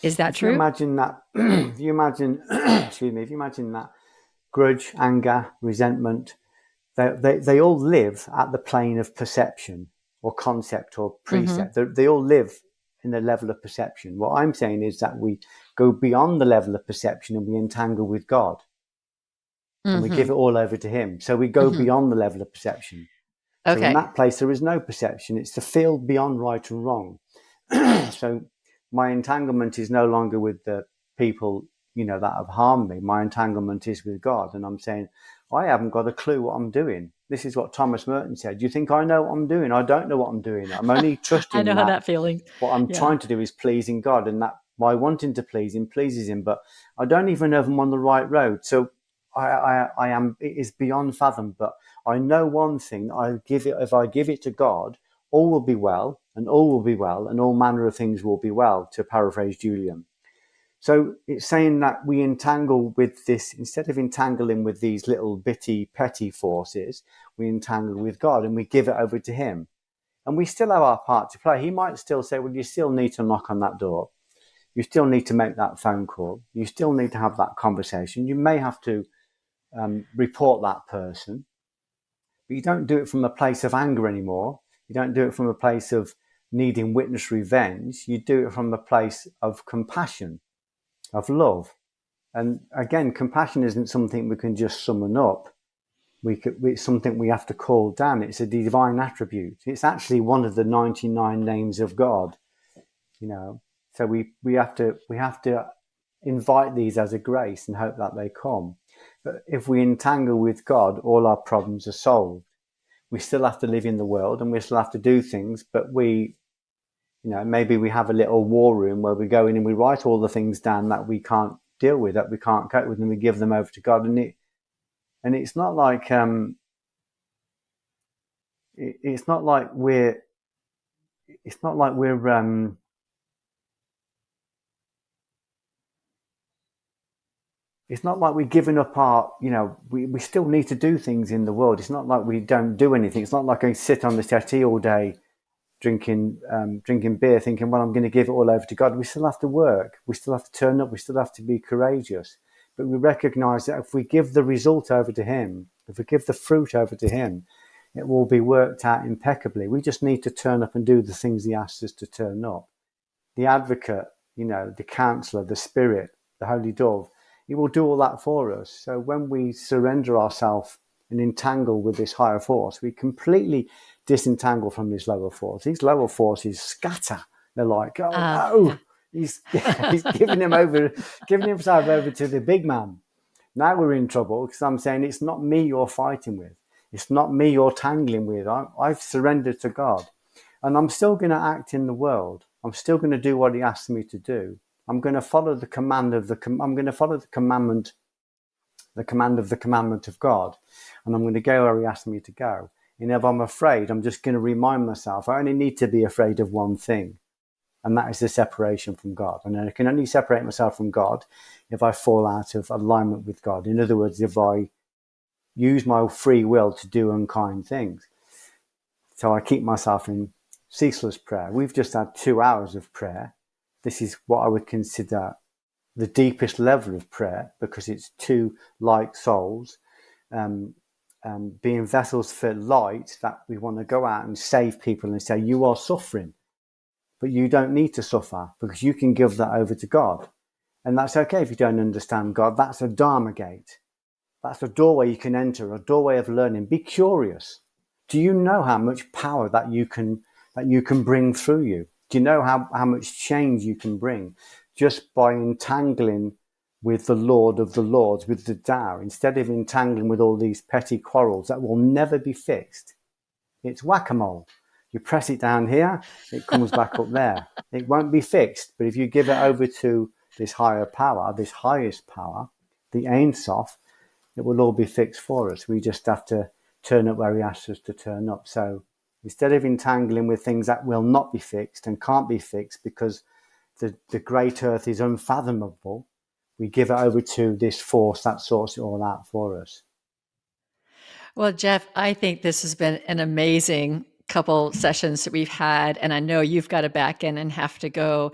Speaker 1: Is that
Speaker 2: If you
Speaker 1: true?
Speaker 2: imagine that, if you imagine, excuse me, if you imagine that grudge, anger, resentment, they all live at the plane of perception or concept or
Speaker 1: Mm-hmm.
Speaker 2: precept. They all live in the level of perception. What I'm saying is that we go beyond the level of perception and we entangle with God and we give
Speaker 1: Mm-hmm.
Speaker 2: it all over to Him. So we go
Speaker 1: Mm-hmm.
Speaker 2: beyond the level of perception. So in
Speaker 1: Okay.
Speaker 2: that place, there is no perception. It's the field beyond right and wrong. So my entanglement is no longer with the people, that have harmed me. My entanglement is with God. And I'm saying, I haven't got a clue what I'm doing. This is what Thomas Merton said. Do you think I know what I'm doing? I don't know what I'm doing. I'm only
Speaker 1: I know
Speaker 2: trusting
Speaker 1: how
Speaker 2: that
Speaker 1: that feeling.
Speaker 2: what I'm
Speaker 1: Yeah.
Speaker 2: trying to do is pleasing God, and that my wanting to please Him pleases Him. But I don't even know if I'm on the right road. So I am. It is beyond fathom. But I know one thing: I give it. If I give it to God, all will be well, and all will be well, and all manner of things will be well. To paraphrase Julian. So it's saying that we entangle with this, instead of entangling with these little bitty, petty forces, we entangle with God and we give it over to Him. And we still have our part to play. He might still say, well, you still need to knock on that door. You still need to make that phone call. You still need to have that conversation. You may have to report that person, but you don't do it from a place of anger anymore. You don't do it from a place of needing witness revenge. You do it from a place of compassion, of love. And again, compassion isn't something we can just summon up. It's something we have to call down. It's a divine attribute. It's actually one of the 99 names of God. So we have to invite these as a grace and hope that they come. But if we entangle with God, all our problems are solved. We still have to live in the world and we still have to do things, but maybe we have a little war room where we go in and we write all the things down that we can't deal with, that we can't cope with, and we give them over to God. And it's not like it's not like we're it's not like we're it's not like we're giving up we still need to do things in the world. It's not like we don't do anything. It's not like I sit on the settee all day drinking beer thinking, well, I'm going to give it all over to God. We still have to work. We still have to turn up. We still have to be courageous. But we recognize that if we give the result over to Him, if we give the fruit over to Him, it will be worked out impeccably. We just need to turn up and do the things He asks us to turn up. The advocate, the counselor, the spirit, the holy dove, He will do all that for us. So when we surrender ourselves and entangle with this higher force, we completely disentangle from this lower force. These lower forces scatter. They're like, oh
Speaker 1: Yeah.
Speaker 2: no, he's giving himself over to the big man. Now we're in trouble because I'm saying it's not me you're fighting with. It's not me you're tangling with. I've surrendered to God. And I'm still going to act in the world. I'm still going to do what He asks me to do. I'm going to follow the command of I'm going to follow the commandment of God, and I'm going to go where He asks me to go. And if I'm afraid, I'm just going to remind myself I only need to be afraid of one thing, and that is the separation from God. And I can only separate myself from God if I fall out of alignment with God. In other words, if I use my free will to do unkind things. So I keep myself in ceaseless prayer. We've just had 2 hours of prayer. This is what I would consider the deepest level of prayer because it's two like souls um, being vessels for light that we want to go out and save people and say, you are suffering, but you don't need to suffer because you can give that over to God. And that's okay if you don't understand God. That's a Dharma gate. That's a doorway you can enter, a doorway of learning. Be curious. Do you know how much power that you can bring through you? Do you know how much change you can bring just by entangling with the Lord of the Lords, with the Tao, instead of entangling with all these petty quarrels that will never be fixed? It's whack-a-mole. You press it down here, it comes back up there. It won't be fixed, but if you give it over to this higher power, this highest power, the Ein Sof, it will all be fixed for us. We just have to turn up where he asks us to turn up. So instead of entangling with things that will not be fixed and can't be fixed because the great earth is unfathomable, we give it over to this force that sorts it all out for us.
Speaker 1: Well, Geoff, I think this has been an amazing couple sessions that we've had, and I know you've got to back in and have to go.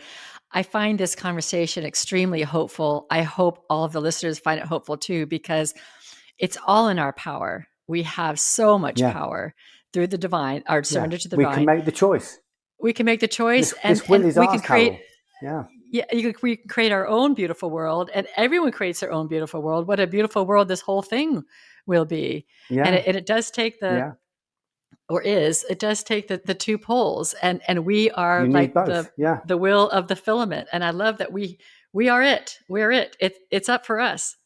Speaker 1: I find this conversation extremely hopeful. I hope all of the listeners find it hopeful too, because it's all in our power. We have so much power through the divine, our surrender to the
Speaker 2: We can
Speaker 1: divine.
Speaker 2: make the choice.
Speaker 1: We can make the choice,
Speaker 2: This will is
Speaker 1: we
Speaker 2: ours,
Speaker 1: can create.
Speaker 2: Carol. Yeah.
Speaker 1: Yeah, we can create our own beautiful world, and everyone creates their own beautiful world. What a beautiful world this whole thing will be. And
Speaker 2: Yeah.
Speaker 1: it does take
Speaker 2: Yeah.
Speaker 1: it does take the two poles, and we are
Speaker 2: You need
Speaker 1: like
Speaker 2: both. Yeah.
Speaker 1: the will of the filament. And I love that we are it. We're it. It's up for us.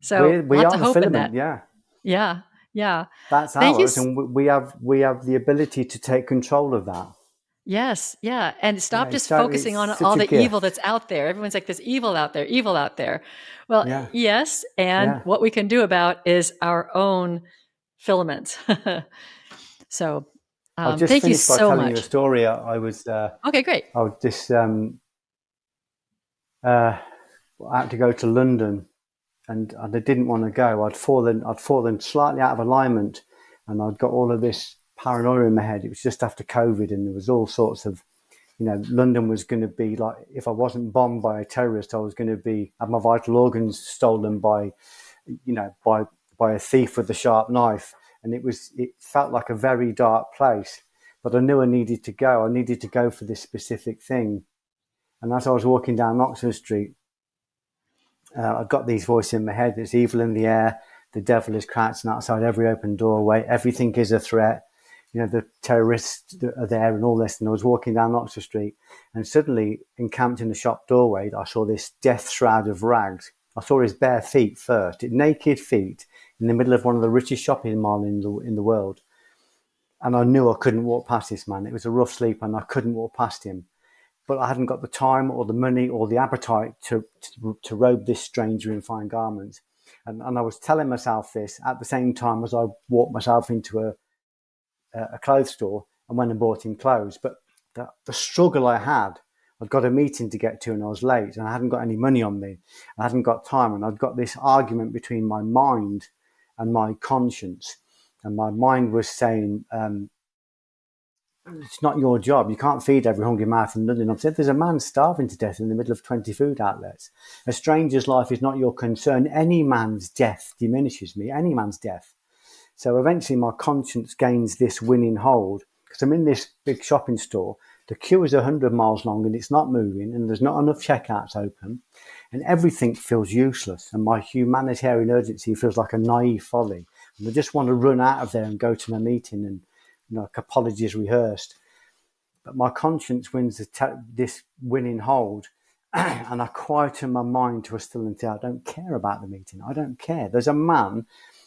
Speaker 1: So
Speaker 2: We
Speaker 1: lots
Speaker 2: are
Speaker 1: of
Speaker 2: the
Speaker 1: hope in that.
Speaker 2: filament. Yeah.
Speaker 1: Yeah. Yeah.
Speaker 2: That's
Speaker 1: Thank you.
Speaker 2: ours, and we have the ability to take control of that.
Speaker 1: Yes, yeah, and stop
Speaker 2: Yeah,
Speaker 1: just
Speaker 2: it's
Speaker 1: focusing on
Speaker 2: such
Speaker 1: all
Speaker 2: a
Speaker 1: the evil
Speaker 2: gift.
Speaker 1: that's out there. Everyone's like, "There's evil out there, evil out there." Well,
Speaker 2: Yeah,
Speaker 1: yes, and
Speaker 2: yeah.
Speaker 1: what we can do about is our own filament. So,
Speaker 2: I'll just
Speaker 1: thank you
Speaker 2: finish by
Speaker 1: so
Speaker 2: telling you a
Speaker 1: much.
Speaker 2: story. I was
Speaker 1: Okay, great.
Speaker 2: I was this I had to go to London, and I didn't want to go. I'd fallen slightly out of alignment, and I'd got all of this paranoia in my head. It was just after COVID, and there was all sorts of, London was going to be like, if I wasn't bombed by a terrorist, I was going to have my vital organs stolen by, by a thief with a sharp knife. And it felt like a very dark place, but I knew I needed to go. I needed to go for this specific thing. And as I was walking down Oxford Street, I got these voices in my head. There's evil in the air. The devil is crouching outside every open doorway. Everything is a threat. The terrorists are there and all this. And I was walking down Oxford Street, and suddenly, encamped in the shop doorway, I saw this death shroud of rags. I saw his bare feet first, naked feet, in the middle of one of the richest shopping malls in the world. And I knew I couldn't walk past this man. It was a rough sleep, and I couldn't walk past him. But I hadn't got the time or the money or the appetite to robe this stranger in fine garments. And I was telling myself this at the same time as I walked myself into a clothes store and went and bought him clothes. But the struggle I had, I'd got a meeting to get to and I was late, and I hadn't got any money on me. I hadn't got time, and I'd got this argument between my mind and my conscience. And my mind was saying, it's not your job. You can't feed every hungry mouth in London. I've said there's a man starving to death in the middle of 20 food outlets. A stranger's life is not your concern. Any man's death diminishes me. Any man's death. So eventually my conscience gains this winning hold, because I'm in this big shopping store. The queue is 100 miles long and it's not moving, and there's not enough checkouts open, and everything feels useless. And my humanitarian urgency feels like a naive folly. And I just want to run out of there and go to my meeting and, like, apologies rehearsed. But my conscience wins this winning hold, and I quieten my mind to a still and I don't care about the meeting. I don't care. There's a man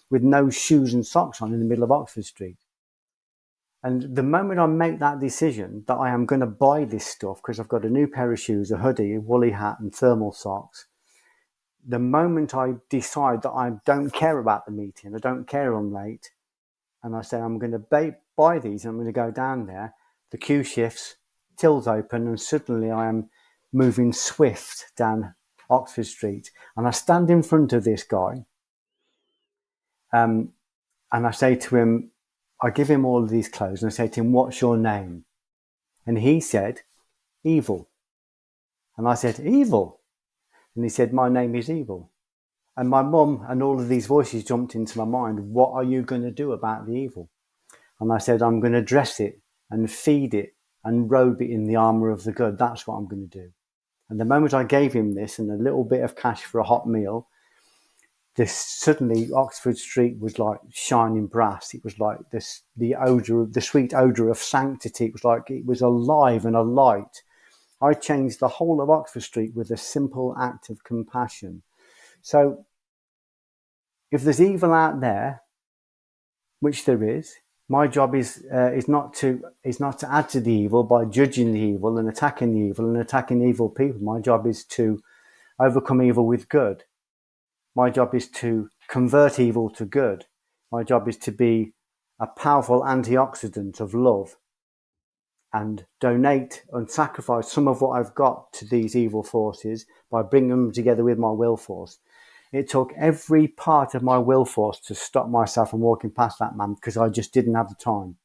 Speaker 2: with no shoes and socks on in the middle of Oxford Street. And the moment I make that decision that I am going to buy this stuff because I've got a new pair of shoes, a hoodie, a woolly hat and thermal socks, the moment I decide that I don't care about the meeting, I don't care I'm late, and I say I'm going to buy these and I'm going to go down there, the queue shifts, tills open, and suddenly I am moving swift down Oxford Street. And I stand in front of this guy, and I say to him, I give him all of these clothes, and I say to him, what's your name? And he said, Evil. And I said, Evil? And he said, my name is Evil. And my mum and all of these voices jumped into my mind. What are you going to do about the evil? And I said, I'm going to dress it and feed it and robe it in the armour of the good. That's what I'm going to do. And the moment I gave him this and a little bit of cash for a hot meal, this suddenly Oxford Street was like shining brass. It was like this, the sweet odour of sanctity. It was like it was alive and alight. I changed the whole of Oxford Street with a simple act of compassion. So if there's evil out there, which there is, my job is not to add to the evil by judging the evil and attacking the evil and attacking evil people. My job is to overcome evil with good. My job is to convert evil to good. My job is to be a powerful antioxidant of love and donate and sacrifice some of what I've got to these evil forces by bringing them together with my will force. It took every part of my will force to stop myself from walking past that man because I just didn't have the time.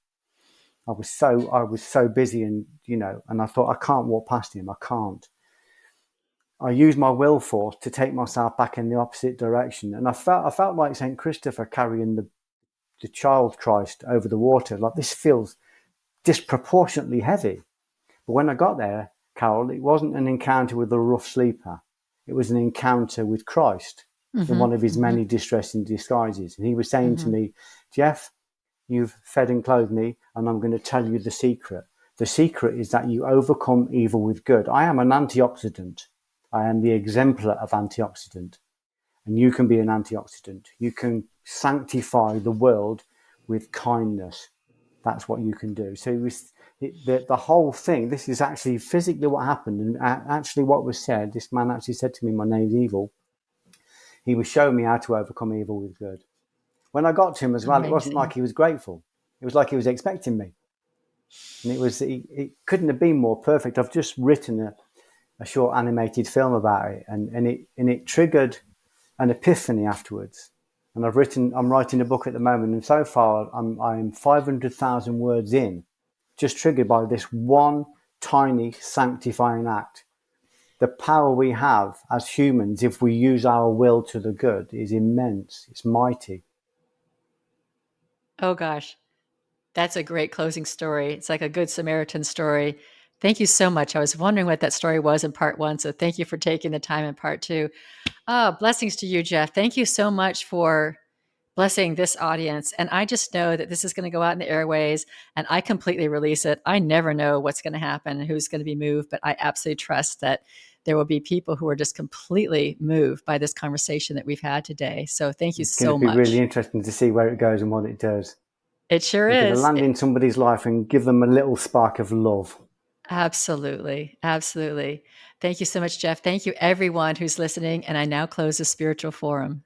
Speaker 2: I was so busy and I thought, I can't walk past him. I can't. I used my will force to take myself back in the opposite direction. And I felt like St. Christopher carrying the child Christ over the water. Like, this feels disproportionately heavy. But when I got there, Carol, it wasn't an encounter with a rough sleeper. It was an encounter with Christ in one of his many distressing disguises. And he was saying to me, Geoff, you've fed and clothed me, and I'm going to tell you the secret. The secret is that you overcome evil with good. I am an antioxidant. I am the exemplar of antioxidant. And you can be an antioxidant. You can sanctify the world with kindness. That's what you can do. So the whole thing, this is actually physically what happened. And actually what was said, this man actually said to me, my name's evil. He was showing me how to overcome evil with good. When I got to him as well, It wasn't like he was grateful. It was like he was expecting me. And it couldn't have been more perfect. I've just written a short animated film about it, and it triggered an epiphany afterwards. And I'm writing a book at the moment, and so far I'm 500,000 words in, just triggered by this one tiny sanctifying act. The power we have as humans, if we use our will to the good, is immense. It's mighty.
Speaker 1: Oh gosh, that's a great closing story. It's like a good Samaritan story. Thank you so much. I was wondering what that story was in part one, so thank you for taking the time in part two. Blessings to you, Geoff. Thank you so much for blessing this audience. And I just know that this is going to go out in the airways, and I completely release it. I never know what's going to happen and who's going to be moved, but I absolutely trust that there will be people who are just completely moved by this conversation that we've had today. So thank you
Speaker 2: It's going
Speaker 1: so
Speaker 2: to be really
Speaker 1: much.
Speaker 2: interesting to see where it goes and what it does.
Speaker 1: It sure
Speaker 2: We're going to
Speaker 1: is.
Speaker 2: land in somebody's life and give them a little spark of love.
Speaker 1: Absolutely. Absolutely. Thank you so much, Geoff. Thank you, everyone who's listening. And I now close the Spiritual Forum.